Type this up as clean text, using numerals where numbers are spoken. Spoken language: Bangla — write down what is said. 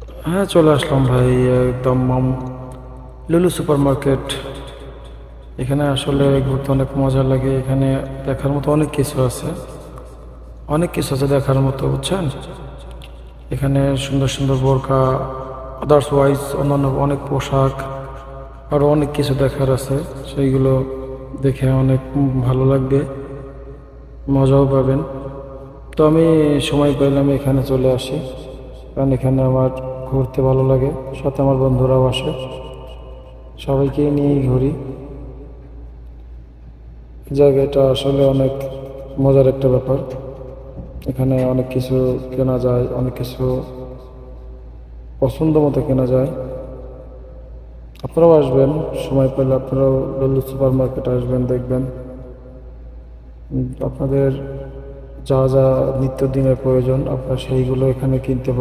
হ্যাঁ, চলে আসলাম ভাই, একদম লুলু সুপার মার্কেট। এখানে আসলে ঘুরতে অনেক মজা লাগে। এখানে দেখার মতো অনেক কিছু আছে, অনেক কিছু আছে দেখার মতো, বুঝছেন। এখানে সুন্দর সুন্দর বোরকা, আদার্স ওয়াইজ অন্যান্য অনেক পোশাক, আরও অনেক কিছু দেখার আছে। সেইগুলো দেখে অনেক ভালো লাগবে, মজাও পাবেন। তো আমি সময় পেলাম এখানে চলে আসি, কারণ এখানে আমার ঘুরতে ভালো লাগে, সাথে আমার বন্ধুরাও আসে, সবাইকে নিয়েই ঘুরি। জায়গাটা আসলে অনেক মজার একটা ব্যাপার। এখানে অনেক কিছু কেনা যায়, অনেক কিছু পছন্দ মতো কেনা যায়। আপনারাও আসবেন, সময় পেলে আপনারাও লল্লু সুপার মার্কেটে আসবেন, দেখবেন আপনাদের যা যা নিত্যদিনের প্রয়োজন আপনারা সেইগুলো এখানে কিনতে পারবেন।